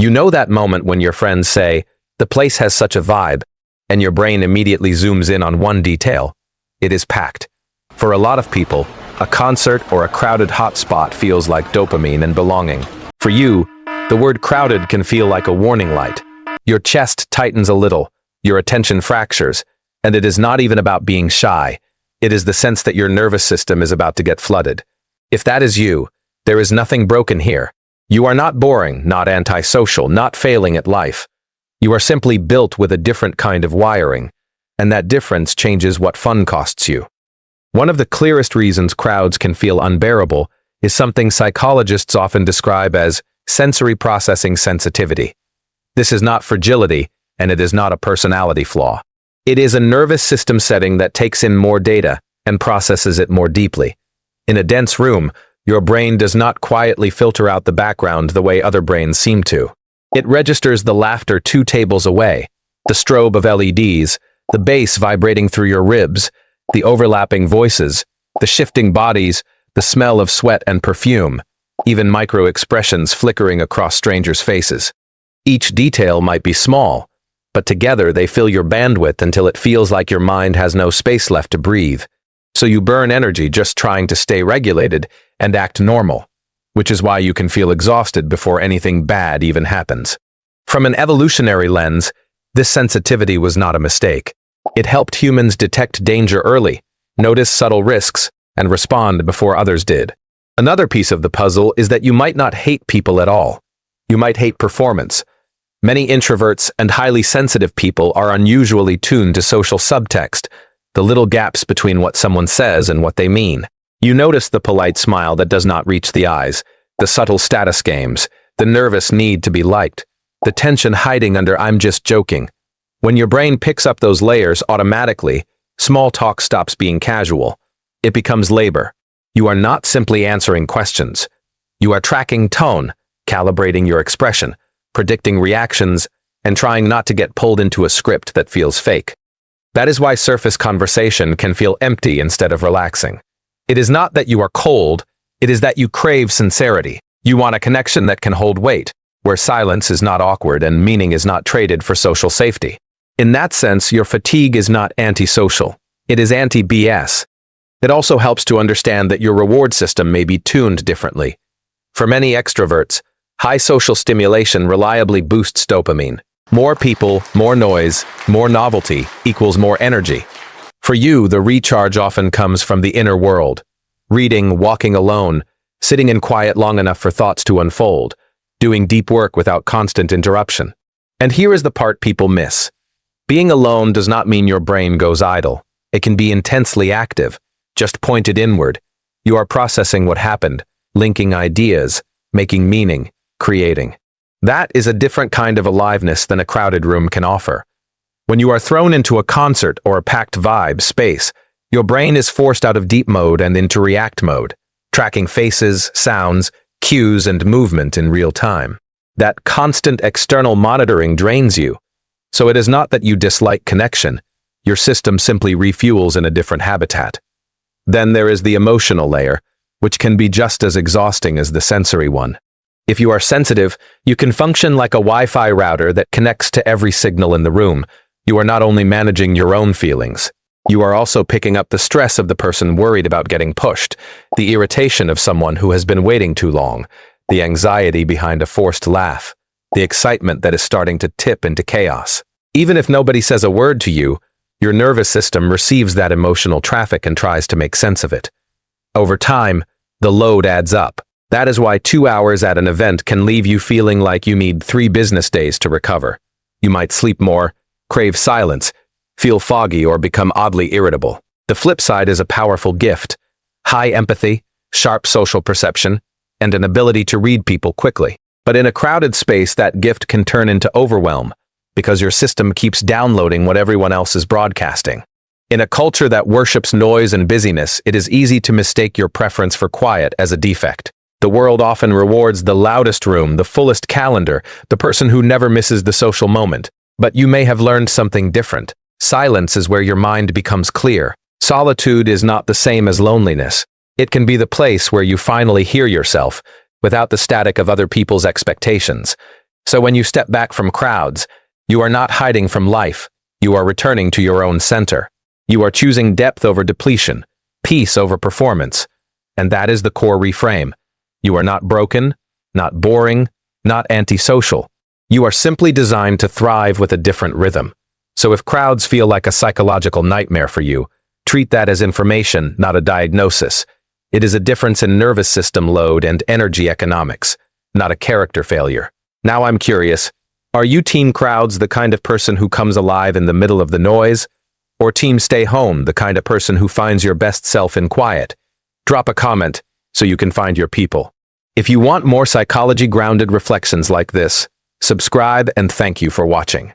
You know that moment when your friends say, "The place has such a vibe," and your brain immediately zooms in on one detail. It is packed. For a lot of people, a concert or a crowded hotspot feels like dopamine and belonging. For you, the word crowded can feel like a warning light. Your chest tightens a little, your attention fractures, and it is not even about being shy. It is the sense that your nervous system is about to get flooded. If that is you, there is nothing broken here. You are not boring, not antisocial, not failing at life. You are simply built with a different kind of wiring, and that difference changes what fun costs you. One of the clearest reasons crowds can feel unbearable is something psychologists often describe as sensory processing sensitivity. This is not fragility, and it is not a personality flaw. It is a nervous system setting that takes in more data and processes it more deeply. In a dense room, your brain does not quietly filter out the background the way other brains seem to. It registers the laughter 2 tables away, the strobe of LEDs, the bass vibrating through your ribs, the overlapping voices, the shifting bodies, the smell of sweat and perfume, even micro-expressions flickering across strangers' faces. Each detail might be small, but together they fill your bandwidth until it feels like your mind has no space left to breathe. So you burn energy just trying to stay regulated and act normal, which is why you can feel exhausted before anything bad even happens. From an evolutionary lens, this sensitivity was not a mistake. It helped humans detect danger early, notice subtle risks, and respond before others did. Another piece of the puzzle is that you might not hate people at all. You might hate performance. Many introverts and highly sensitive people are unusually tuned to social subtext, the little gaps between what someone says and what they mean. You notice the polite smile that does not reach the eyes, the subtle status games, the nervous need to be liked, the tension hiding under "I'm just joking." When your brain picks up those layers automatically, small talk stops being casual. It becomes labor. You are not simply answering questions. You are tracking tone, calibrating your expression, predicting reactions, and trying not to get pulled into a script that feels fake. That is why surface conversation can feel empty instead of relaxing. It is not that you are cold, it is that you crave sincerity. You want a connection that can hold weight, where silence is not awkward and meaning is not traded for social safety. In that sense, your fatigue is not antisocial. It is anti-BS. It also helps to understand that your reward system may be tuned differently. For many extroverts, high social stimulation reliably boosts dopamine. More people, more noise, more novelty equals more energy. For you, the recharge often comes from the inner world. Reading, walking alone, sitting in quiet long enough for thoughts to unfold, doing deep work without constant interruption. And here is the part people miss. Being alone does not mean your brain goes idle. It can be intensely active, just pointed inward. You are processing what happened, linking ideas, making meaning, creating. That is a different kind of aliveness than a crowded room can offer. When you are thrown into a concert or a packed vibe space, your brain is forced out of deep mode and into react mode, tracking faces, sounds, cues, and movement in real time. That constant external monitoring drains you. So it is not that you dislike connection, your system simply refuels in a different habitat. Then there is the emotional layer, which can be just as exhausting as the sensory one. If you are sensitive, you can function like a Wi-Fi router that connects to every signal in the room. You are not only managing your own feelings, you are also picking up the stress of the person worried about getting pushed, the irritation of someone who has been waiting too long, the anxiety behind a forced laugh, the excitement that is starting to tip into chaos. Even if nobody says a word to you, your nervous system receives that emotional traffic and tries to make sense of it. Over time, the load adds up. That is why 2 hours at an event can leave you feeling like you need 3 business days to recover. You might sleep more, crave silence, feel foggy, or become oddly irritable. The flip side is a powerful gift: high empathy, sharp social perception, and an ability to read people quickly. But in a crowded space, that gift can turn into overwhelm, because your system keeps downloading what everyone else is broadcasting. In a culture that worships noise and busyness, it is easy to mistake your preference for quiet as a defect. The world often rewards the loudest room, the fullest calendar, the person who never misses the social moment. But you may have learned something different. Silence is where your mind becomes clear. Solitude is not the same as loneliness. It can be the place where you finally hear yourself, without the static of other people's expectations. So when you step back from crowds, you are not hiding from life. You are returning to your own center. You are choosing depth over depletion, peace over performance. And that is the core reframe. You are not broken, not boring, not antisocial. You are simply designed to thrive with a different rhythm. So if crowds feel like a psychological nightmare for you, treat that as information, not a diagnosis. It is a difference in nervous system load and energy economics, not a character failure. Now I'm curious, are you team crowds, the kind of person who comes alive in the middle of the noise? Or team stay home, the kind of person who finds your best self in quiet? Drop a comment so you can find your people. If you want more psychology-grounded reflections like this, subscribe and thank you for watching.